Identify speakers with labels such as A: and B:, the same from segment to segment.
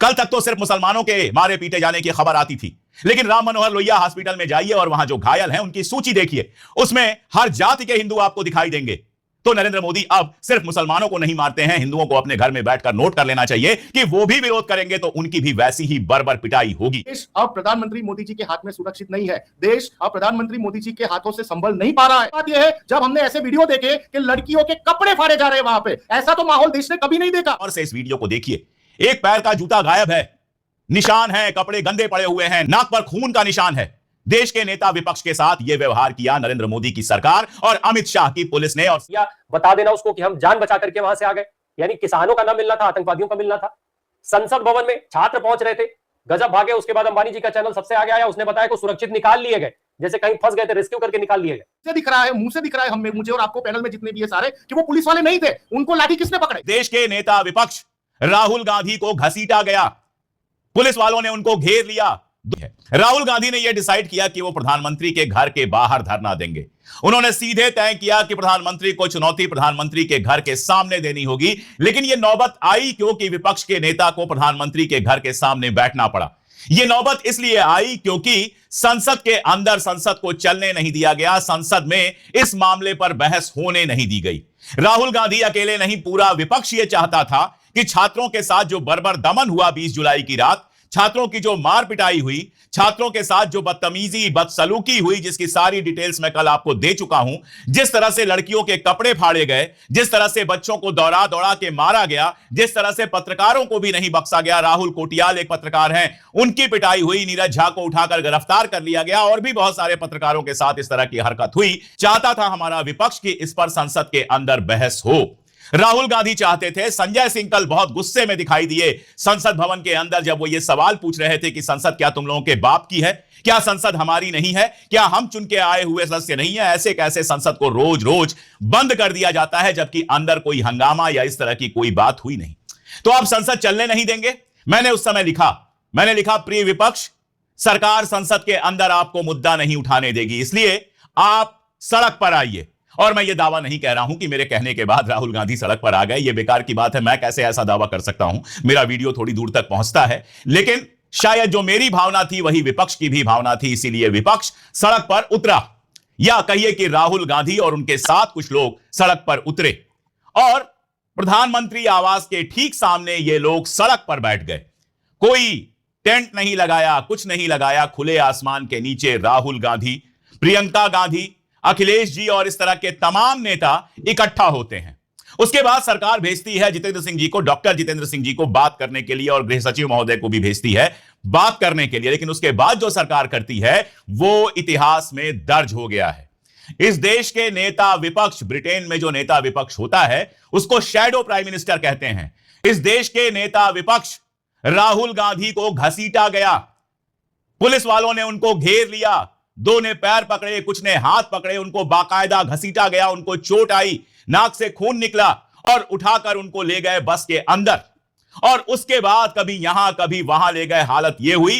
A: कल तक तो सिर्फ मुसलमानों के मारे पीटे जाने की खबर आती थी, लेकिन राम मनोहर लोहिया हॉस्पिटल में जाइए और वहां जो घायल हैं उनकी सूची देखिए, उसमें हर जाति के हिंदू आपको दिखाई देंगे। तो नरेंद्र मोदी अब सिर्फ मुसलमानों को नहीं मारते हैं, हिंदुओं को अपने घर में बैठकर नोट कर लेना चाहिए कि वो भी विरोध करेंगे तो उनकी भी वैसी ही बर्बर पिटाई होगी।
B: देश अब प्रधानमंत्री मोदी जी के हाथ में सुरक्षित नहीं है। देश अब प्रधानमंत्री मोदी जी के हाथों से संभल नहीं पा रहा है। बात यह है, जब हमने ऐसे वीडियो देखे कि लड़कियों के कपड़े फाड़े जा रहे हैं वहां पे, ऐसा तो माहौल देश ने कभी नहीं देखा।
A: और से इस वीडियो को देखिए, एक पैर का जूता गायब है, निशान है, कपड़े गंदे पड़े हुए हैं, नाक पर खून का निशान है। देश के नेता विपक्ष के साथ यह व्यवहार किया नरेंद्र मोदी की सरकार और अमित शाह की पुलिस ने। और
C: बता देना उसको कि हम जान बचा करके वहां से आ गए, यानी किसानों का ना मिलना था, आतंकवादियों का मिलना था। संसद भवन में छात्र पहुंच रहे थे, गजब भागे। उसके बाद अंबानी जी का चैनल सबसे आगे आया, उसने बताया कि सुरक्षित निकाल लिए गए, जैसे कहीं फंस गए थे, रेस्क्यू करके निकाल लिए गए।
B: दिख रहा है, मुंह से दिख रहा है हमें, मुझे और आपको, पैनल में जितने भी है सारे, कि वो पुलिस वाले नहीं थे। उनको लाठी किसने पकड़े?
A: देश के नेता विपक्ष राहुल गांधी को घसीटा गया, पुलिस वालों ने उनको घेर लिया। राहुल गांधी ने यह डिसाइड किया कि वो प्रधानमंत्री के घर के बाहर धरना देंगे। उन्होंने सीधे तय किया कि प्रधानमंत्री को चुनौती प्रधानमंत्री के घर के सामने देनी होगी, लेकिन यह नौबत आई क्योंकि विपक्ष के नेता को प्रधानमंत्री के घर के सामने बैठना पड़ा। यह नौबत इसलिए आई क्योंकि संसद के अंदर संसद को चलने नहीं दिया गया, संसद में इस मामले पर बहस होने नहीं दी गई। राहुल गांधी अकेले नहीं, पूरा विपक्ष यह चाहता था कि छात्रों के साथ जो बर्बर दमन हुआ 20 जुलाई की रात, छात्रों की जो मार पिटाई हुई, छात्रों के साथ जो बदतमीजी बदसलूकी हुई, जिसकी सारी डिटेल्स मैं कल आपको दे चुका हूं, जिस तरह से लड़कियों के कपड़े फाड़े गए, जिस तरह से बच्चों को दौड़ा दौड़ा के मारा गया, जिस तरह से पत्रकारों को भी नहीं बख्शा गया, राहुल कोटियाल एक पत्रकार हैं, उनकी पिटाई हुई, नीरज झा को उठाकर गिरफ्तार कर लिया गया, और भी बहुत सारे पत्रकारों के साथ इस तरह की हरकत हुई। चाहता था हमारा विपक्ष की इस पर संसद के अंदर बहस हो। राहुल गांधी चाहते थे, संजय सिंह कल बहुत गुस्से में दिखाई दिए संसद भवन के अंदर जब वो ये सवाल पूछ रहे थे कि संसद क्या तुम लोगों के बाप की है? क्या संसद हमारी नहीं है? क्या हम चुन के आए हुए सदस्य नहीं है? ऐसे कैसे संसद को रोज रोज बंद कर दिया जाता है जबकि अंदर कोई हंगामा या इस तरह की कोई बात हुई नहीं। तो आप संसद चलने नहीं देंगे? मैंने उस समय लिखा प्रिय विपक्ष, सरकार संसद के अंदर आपको मुद्दा नहीं उठाने देगी, इसलिए आप सड़क पर आइए। और मैं ये दावा नहीं कह रहा हूं कि मेरे कहने के बाद राहुल गांधी सड़क पर आ गए, ये बेकार की बात है, मैं कैसे ऐसा दावा कर सकता हूं, मेरा वीडियो थोड़ी दूर तक पहुंचता है। लेकिन शायद जो मेरी भावना थी वही विपक्ष की भी भावना थी, इसीलिए विपक्ष सड़क पर उतरा, या कहिए कि राहुल गांधी और उनके साथ कुछ लोग सड़क पर उतरे और प्रधानमंत्री आवास के ठीक सामने ये लोग सड़क पर बैठ गए। कोई टेंट नहीं लगाया, कुछ नहीं लगाया, खुले आसमान के नीचे राहुल गांधी, प्रियंका गांधी, अखिलेश जी और इस तरह के तमाम नेता इकट्ठा होते हैं। उसके बाद सरकार भेजती है जितेंद्र सिंह जी को, डॉक्टर जितेंद्र सिंह जी को बात करने के लिए, और गृह सचिव महोदय को भी भेजती है बात करने के लिए। लेकिन उसके बाद जो सरकार करती है वो इतिहास में दर्ज हो गया है। इस देश के नेता विपक्ष, ब्रिटेन में जो नेता विपक्ष होता है उसको शैडो प्राइम मिनिस्टर कहते हैं। इस देश के नेता विपक्ष राहुल गांधी को घसीटा गया, पुलिस वालों ने उनको घेर लिया, दो ने पैर पकड़े, कुछ ने हाथ पकड़े, उनको बाकायदा घसीटा गया, उनको चोट आई, नाक से खून निकला और उठाकर उनको ले गए बस के अंदर। और उसके बाद कभी यहां कभी वहां ले गए। हालत यह हुई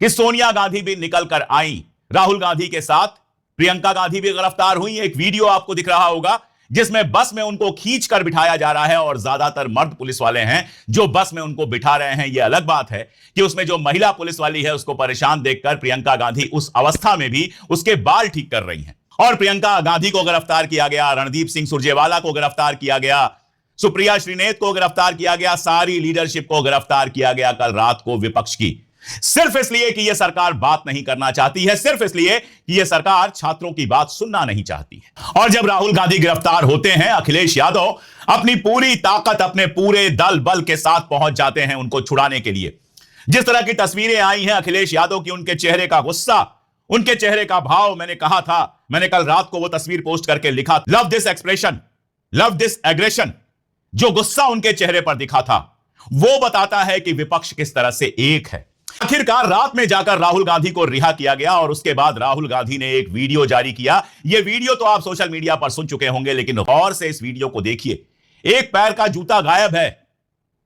A: कि सोनिया गांधी भी निकलकर आई, राहुल गांधी के साथ प्रियंका गांधी भी गिरफ्तार हुई। एक वीडियो आपको दिख रहा होगा जिसमें बस में उनको खींचकर बिठाया जा रहा है और ज्यादातर मर्द पुलिस वाले हैं जो बस में उनको बिठा रहे हैं। यह अलग बात है कि उसमें जो महिला पुलिस वाली है उसको परेशान देखकर प्रियंका गांधी उस अवस्था में भी उसके बाल ठीक कर रही हैं। और प्रियंका गांधी को गिरफ्तार किया गया, रणदीप सिंह सुरजेवाला को गिरफ्तार किया गया, सुप्रिया श्रीनेत को गिरफ्तार किया गया, सारी लीडरशिप को गिरफ्तार किया गया कल रात को विपक्ष की, सिर्फ इसलिए कि यह सरकार बात नहीं करना चाहती है, सिर्फ इसलिए कि यह सरकार छात्रों की बात सुनना नहीं चाहती है। और जब राहुल गांधी गिरफ्तार होते हैं, अखिलेश यादव अपनी पूरी ताकत, अपने पूरे दल बल के साथ पहुंच जाते हैं उनको छुड़ाने के लिए। जिस तरह की तस्वीरें आई हैं अखिलेश यादव की, उनके चेहरे का गुस्सा, उनके चेहरे का भाव, मैंने कहा था, मैंने कल रात को वो तस्वीर पोस्ट करके लिखा, love this expression, love this aggression. जो गुस्सा उनके चेहरे पर दिखा था वो बताता है कि विपक्ष किस तरह से एक है। आखिरकार रात में जाकर राहुल गांधी को रिहा किया गया और उसके बाद राहुल गांधी ने एक वीडियो जारी किया। यह वीडियो तो आप सोशल मीडिया पर सुन चुके होंगे, लेकिन गौर से इस वीडियो को देखिए। एक पैर का जूता गायब है,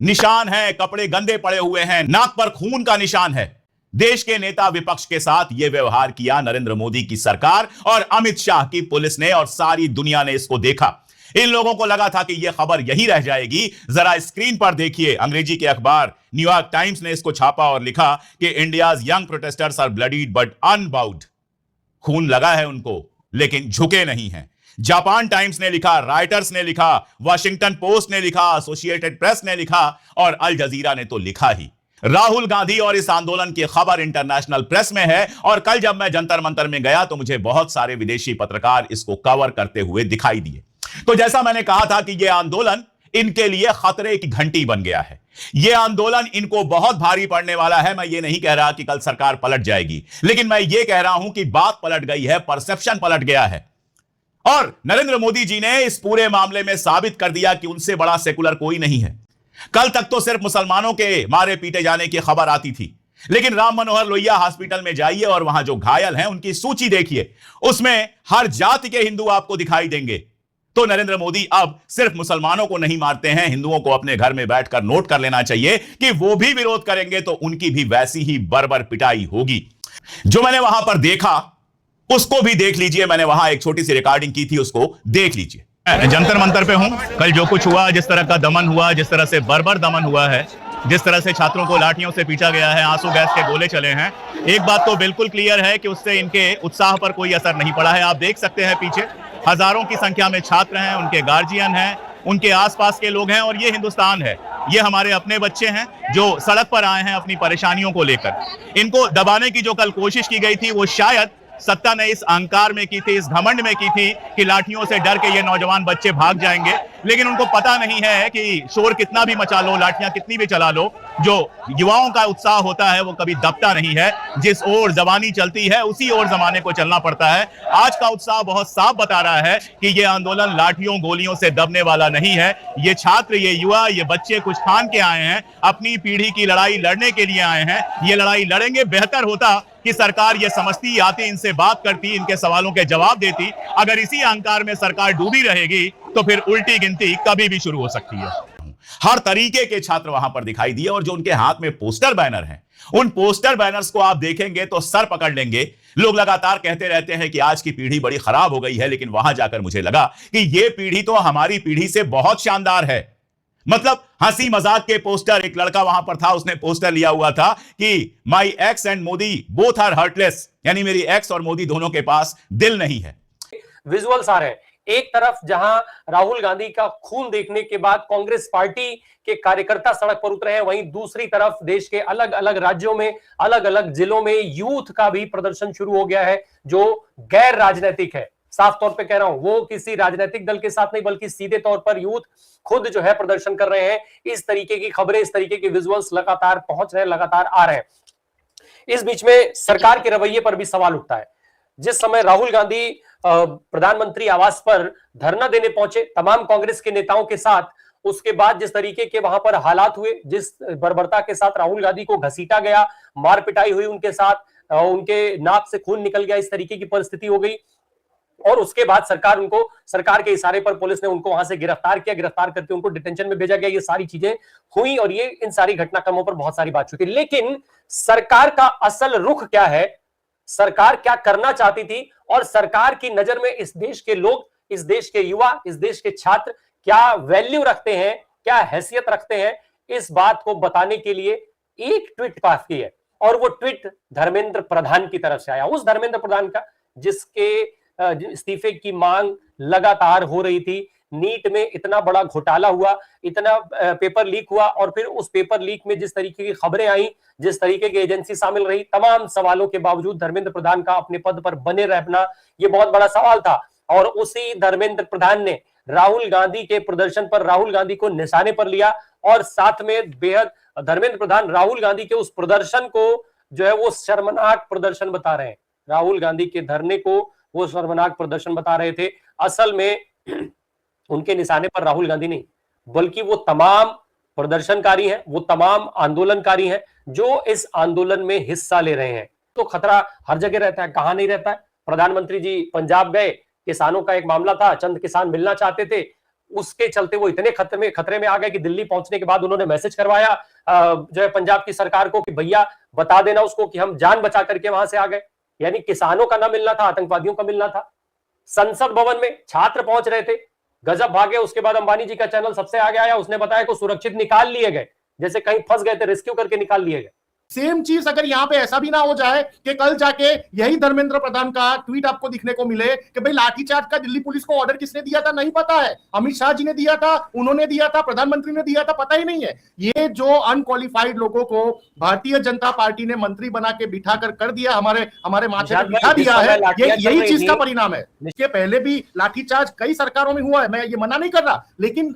A: निशान है, कपड़े गंदे पड़े हुए हैं, नाक पर खून का निशान है। देश के नेता विपक्ष के साथ यह व्यवहार किया नरेंद्र मोदी की सरकार और अमित शाह की पुलिस ने, और सारी दुनिया ने इसको देखा। इन लोगों को लगा था कि यह खबर यही रह जाएगी। जरा स्क्रीन पर देखिए, अंग्रेजी के अखबार न्यूयॉर्क टाइम्स ने इसको छापा और लिखा कि India's young protesters are bloodied but unbowed. खून लगा है उनको लेकिन झुके नहीं हैं। जापान टाइम्स ने लिखा, राइटर्स ने लिखा, वॉशिंगटन पोस्ट ने लिखा, एसोसिएटेड प्रेस ने लिखा और अल जजीरा ने तो लिखा ही। राहुल गांधी और इस आंदोलन की खबर इंटरनेशनल प्रेस में है और कल जब मैं जंतर मंतर में गया तो मुझे बहुत सारे विदेशी पत्रकार इसको कवर करते हुए दिखाई दिए। तो जैसा मैंने कहा था कि यह आंदोलन इनके लिए खतरे की घंटी बन गया है। यह आंदोलन इनको बहुत भारी पड़ने वाला है। मैं ये नहीं कह रहा कि कल सरकार पलट जाएगी, लेकिन मैं ये कह रहा हूं कि बात पलट गई है, परसेप्शन पलट गया है। और नरेंद्र मोदी जी ने इस पूरे मामले में साबित कर दिया कि उनसे बड़ा सेकुलर कोई नहीं है। कल तक तो सिर्फ मुसलमानों के मारे पीटे जाने की खबर आती थी, लेकिन राम मनोहर लोहिया हॉस्पिटल में जाइए और वहां जो घायल हैं उनकी सूची देखिए, उसमें हर जाति के हिंदू आपको दिखाई देंगे। तो नरेंद्र मोदी अब सिर्फ मुसलमानों को नहीं मारते हैं, हिंदुओं को अपने घर में बैठकर नोट कर लेना चाहिए कि वो भी विरोध करेंगे तो उनकी भी वैसी ही बर्बर पिटाई होगी। जो मैंने वहां पर देखा उसको भी देख लीजिए। मैंने वहां एक छोटी सी रिकॉर्डिंग की थी, उसको देख लीजिए। जंतर मंतर पे हूं, कल जो कुछ हुआ, जिस तरह का दमन हुआ, जिस तरह से बर्बर दमन हुआ है, जिस तरह से छात्रों को लाठियों से पीटा गया है, आंसू गैस के गोले चले हैं, एक बात तो बिल्कुल क्लियर है कि उससे इनके उत्साह पर कोई असर नहीं पड़ा है। आप देख सकते हैं पीछे हजारों की संख्या में छात्र हैं, उनके गार्जियन हैं, उनके आसपास के लोग हैं और ये हिंदुस्तान है। ये हमारे अपने बच्चे हैं जो सड़क पर आए हैं अपनी परेशानियों को लेकर। इनको दबाने की जो कल कोशिश की गई थी वो शायद सत्ता ने इस अहंकार में की थी, इस घमंड में की थी कि लाठियों से डर के ये नौजवान बच्चे भाग जाएंगे, लेकिन उनको पता नहीं है कि शोर कितना भी मचा लो, लाठियां कितनी भी चला लो, जो युवाओं का उत्साह होता है वो कभी दबता नहीं है। जिस ओर जवानी चलती है उसी ओर जमाने को चलना पड़ता है। आज का उत्साह बहुत साफ बता रहा है कि ये आंदोलन लाठियों गोलियों से दबने वाला नहीं है। ये छात्र, ये युवा, ये बच्चे कुछ ठान के आए हैं, अपनी पीढ़ी की लड़ाई लड़ने के लिए आए हैं। ये लड़ाई लड़ेंगे। बेहतर होता कि सरकार ये समझती, आती, इनसे बात करती, इनके सवालों के जवाब देती। अगर इसी अहंकार में सरकार डूबी रहेगी तो फिर उल्टी गिनती कभी भी शुरू हो सकती है। हर तरीके के छात्र वहां पर दिखाई दिए और जो उनके हाथ में पोस्टर बैनर हैं, उन पोस्टर बैनर्स को आप देखेंगे तो सर पकड़ लेंगे। लोग लगातार कहते रहते हैं कि आज की पीढ़ी बड़ी खराब हो गई है, लेकिन वहां जाकर मुझे लगा कि यह पीढ़ी तो हमारी पीढ़ी से बहुत शानदार है। मतलब हंसी मजाक के पोस्टर, एक लड़का वहां पर था, उसने पोस्टर लिया हुआ था कि my ex and Modi both are heartless, यानी मेरी एक्स और मोदी दोनों के पास दिल नहीं है।
C: विजुअल्स आ रहे हैं, एक तरफ जहां राहुल गांधी का खून देखने के बाद कांग्रेस पार्टी के कार्यकर्ता सड़क पर उतरे हैं, वहीं दूसरी तरफ देश के अलग अलग राज्यों में, अलग अलग जिलों में यूथ का भी प्रदर्शन शुरू हो गया है जो गैर राजनीतिक है। साफ तौर पे कह रहा हूं, वो किसी राजनीतिक दल के साथ नहीं बल्कि सीधे तौर पर यूथ खुद जो है प्रदर्शन कर रहे हैं। इस तरीके की खबरें, इस तरीके के विजुअल्स लगातार पहुंच रहे हैं, लगातार आ रहे हैं। इस बीच में सरकार के रवैये पर भी सवाल उठता है। जिस समय राहुल गांधी प्रधानमंत्री आवास पर धरना देने पहुंचे तमाम कांग्रेस के नेताओं के साथ, उसके बाद जिस तरीके के वहां पर हालात हुए, जिस बर्बरता के साथ राहुल गांधी को घसीटा गया, मार पिटाई हुई उनके साथ, उनके नाक से खून निकल गया, इस तरीके की परिस्थिति हो गई। और उसके बाद सरकार के इशारे पर पुलिस ने उनको वहां से गिरफ्तार किया, गिरफ्तार करके उनको डिटेंशन में भेजा गया। ये सारी चीजें हुई और ये इन सारी घटनाक्रमों पर बहुत सारी बात हुई थी। लेकिन सरकार का असल रुख क्या है, सरकार क्या करना चाहती थी और सरकार की नजर में इस देश के लोग, इस देश के युवा, इस देश के छात्र क्या वैल्यू रखते हैं, क्या हैसियत रखते हैं, इस बात को बताने के लिए एक ट्वीट पास की है। और वो ट्वीट धर्मेंद्र प्रधान की तरफ से आया, उस धर्मेंद्र प्रधान का जिसके इस्तीफे की मांग लगातार हो रही थी। नीट में इतना बड़ा घोटाला हुआ, इतना पेपर लीक हुआ और फिर उस पेपर लीक में जिस तरीके की खबरें आई, जिस तरीके की एजेंसी शामिल रही, तमाम सवालों के बावजूद धर्मेंद्र प्रधान का अपने पद पर बने रहना ये बहुत बड़ा सवाल था। और उसी धर्मेंद्र प्रधान ने राहुल गांधी के प्रदर्शन पर राहुल गांधी को निशाने पर लिया और साथ में बेहद धर्मेंद्र प्रधान राहुल गांधी के उस प्रदर्शन को जो है वो शर्मनाक प्रदर्शन बता रहे हैं। राहुल गांधी के धरने को वो शर्मनाक प्रदर्शन बता रहे थे। असल में उनके निशाने पर राहुल गांधी नहीं बल्कि वो तमाम प्रदर्शनकारी हैं, वो तमाम आंदोलनकारी हैं जो इस आंदोलन में हिस्सा ले रहे हैं। तो खतरा हर जगह रहता है, कहां नहीं रहता है। प्रधानमंत्री जी पंजाब गए, किसानों का एक मामला था, चंद किसान मिलना चाहते थे, उसके चलते वो इतने खतरे में आ गए कि दिल्ली पहुंचने के बाद उन्होंने मैसेज करवाया जो है पंजाब की सरकार को कि भैया बता देना उसको कि हम जान बचा करके वहां से आ गए। यानी किसानों का ना मिलना था, आतंकवादियों का मिलना था। संसद भवन में छात्र पहुंच रहे थे, गजब भागे, उसके बाद अंबानी जी का चैनल सबसे आगे आया, उसने बताया कि सुरक्षित निकाल लिए गए, जैसे कहीं फंस गए थे, रेस्क्यू करके निकाल लिए गए।
B: सेम चीज अगर यहाँ पे ऐसा भी ना हो जाए कि कल जाके यही धर्मेंद्र प्रधान का ट्वीट आपको दिखने को मिले कि भाई लाठीचार्ज का दिल्ली पुलिस को ऑर्डर किसने दिया था, नहीं पता है, अमित शाह जी ने दिया था, उन्होंने दिया था, प्रधानमंत्री ने दिया था, पता ही नहीं है। ये जो अनक्वालिफाइड लोगों को भारतीय जनता पार्टी ने मंत्री बना के बिठा कर दिया, हमारे माथे पर बिठा दिया है, यही चीज का परिणाम है। इसके पहले भी लाठीचार्ज कई सरकारों में हुआ है, मैं ये मना नहीं कर रहा, लेकिन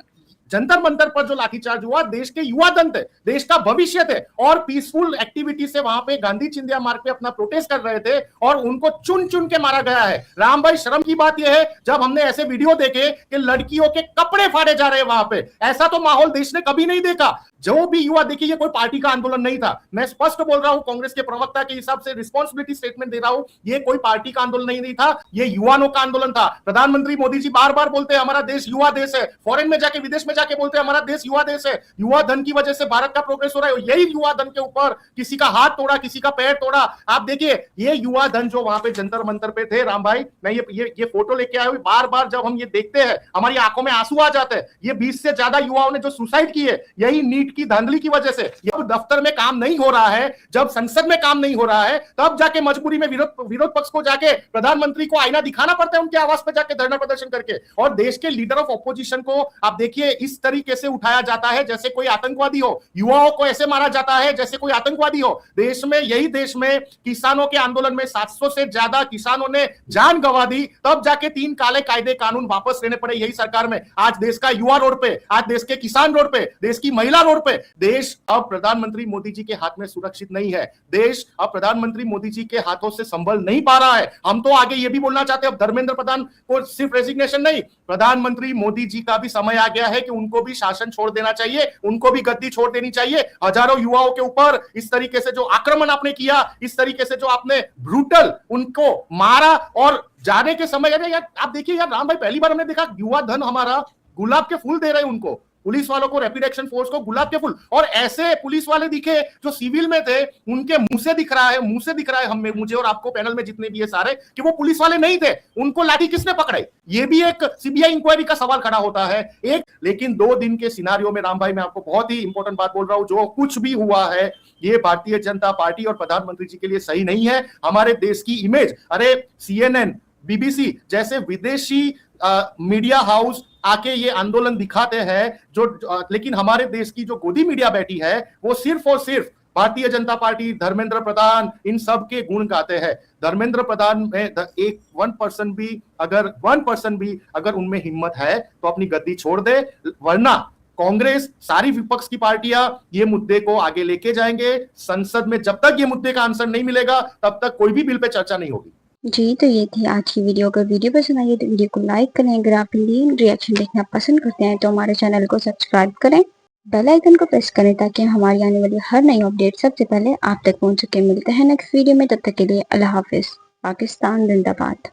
B: जंतर मंतर पर जो लाठीचार्ज हुआ, देश के युवा दल थे, देश का भविष्य थे, और पीसफुल एक्टिविटी से वहां पे गांधी चिंध्या मार्ग पे अपना प्रोटेस्ट कर रहे थे, और उनको चुन चुन के मारा गया है। राम भाई, शर्म की बात यह है जब हमने ऐसे वीडियो देखे कि लड़कियों के कपड़े फाड़े जा रहे हैं वहां पे, ऐसा तो माहौल देश ने कभी नहीं देखा। जो भी युवा, देखिए ये कोई पार्टी का आंदोलन नहीं था, मैं स्पष्ट बोल रहा हूं, कांग्रेस के प्रवक्ता के हिसाब से रिस्पांसिबिलिटी स्टेटमेंट दे रहा हूं, ये कोई पार्टी का आंदोलन नहीं था, ये युवाओं का आंदोलन था। प्रधानमंत्री मोदी जी बार बार बोलते हैं हमारा देश युवा देश है, फॉरेन में जाके, विदेश में जाके बोलते हैं हमारा देश युवा देश है, युवा धन की वजह से भारत का प्रोग्रेस हो रहा है। यही युवा धन के ऊपर किसी का हाथ तोड़ा, किसी का पैर तोड़ा। आप देखिए ये युवा धन जो वहां पे जंतर मंतर पे थे, राम भाई, मैं ये फोटो लेके आया हूं, बार बार जब हम ये देखते हैं हमारी आंखों में आंसू आ जाते हैं। ये 20 से ज्यादा युवाओं ने जो सुसाइड की है, यही नीट की धांधली की वजह से। जब दफ्तर में काम नहीं हो रहा है, जब संसद में काम नहीं हो रहा है, तब जाके मजबूरी में विरोध पक्ष को जाके प्रधानमंत्री को आईना दिखाना पड़ता है, उनके आवाज पर जाके धरना प्रदर्शन करके। और देश के लीडर ऑफ ऑपोजिशन को आप देखिए इस तरीके से उठाया जाता है जैसे कोई आतंकवादी हो, युवाओं को ऐसे मारा जाता है जैसे कोई आतंकवादी हो। देश में, यही देश में किसानों के आंदोलन में 700 से ज्यादा किसानों ने जान गंवा दी, तब जाके 3 काले कायदे कानून वापस लेने पड़े यही सरकार में। आज देश का युवा रोड पे, आज देश के किसान रोड पे, देश की महिला रोड पे। देश अब प्रधानमंत्री मोदी जी के हाथ में सुरक्षित नहीं है, देश अब प्रधानमंत्री मोदी जी के हाथों से संभल नहीं पा रहा है। हम तो आगे ये भी बोलना चाहते हैं, अब धर्मेंद्र प्रधान को सिर्फ रेजिग्नेशन नहीं, प्रधानमंत्री मोदी जी का भी समय आ गया है कि उनको भी शासन छोड़ देना चाहिए, उनको भी गद्दी छोड़ देनी चाहिए। हजारों युवाओं के ऊपर इस तरीके से जो आक्रमण आपने किया, इस तरीके से जो आपने ब्रूटल उनको मारा, और जाने के समय, अरे यार आप देखिए यार राम भाई, पहली बार हमने देखा युवा धन हमारा गुलाब के फूल दे रहे हैं उनको, पुलिस वालों को, रैपिड एक्शन फोर्स को गुलाब के फूल। और ऐसे पुलिस वाले दिखे जो सिविल में थे, उनके मुंह से दिख रहा है हमें, मुझे और आपको, पैनल में जितने भी है सारे, कि वो पुलिस वाले नहीं थे, उनको लाठी किसने पकड़ाई। ये भी एक सीबीआई इंक्वायरी का सवाल खड़ा होता है एक। लेकिन 2 दिन के सिनारियो में राम भाई, मैं आपको बहुत ही इंपॉर्टेंट बात बोल रहा हूं, जो कुछ भी हुआ है ये भारतीय जनता पार्टी और प्रधानमंत्री जी के लिए सही नहीं है। हमारे देश की इमेज, अरे CNN, BBC जैसे विदेशी मीडिया हाउस आके ये आंदोलन दिखाते हैं, लेकिन हमारे देश की जो गोदी मीडिया बैठी है, वो सिर्फ और सिर्फ भारतीय जनता पार्टी, धर्मेंद्र प्रधान, इन सब के गुण गाते हैं। धर्मेंद्र प्रधान में एक 1% भी अगर उनमें हिम्मत है तो अपनी गद्दी छोड़ दे, वरना कांग्रेस, सारी विपक्ष की पार्टियां ये मुद्दे को आगे लेके जाएंगे। संसद में जब तक ये मुद्दे का आंसर नहीं मिलेगा, तब तक कोई भी बिल पे चर्चा नहीं होगी।
D: जी, तो ये थी आज की वीडियो। अगर वीडियो पसंद आई है तो वीडियो को लाइक करें। अगर आप हिंदी रिएक्शन देखना पसंद करते हैं तो हमारे चैनल को सब्सक्राइब करें, बेल आइकन को प्रेस करें ताकि हमारी आने वाली हर नई अपडेट सबसे पहले आप तक पहुंच सके। मिलते हैं नेक्स्ट वीडियो में, तब तक के लिए अल्लाह हाफिज। पाकिस्तान जिंदाबाद।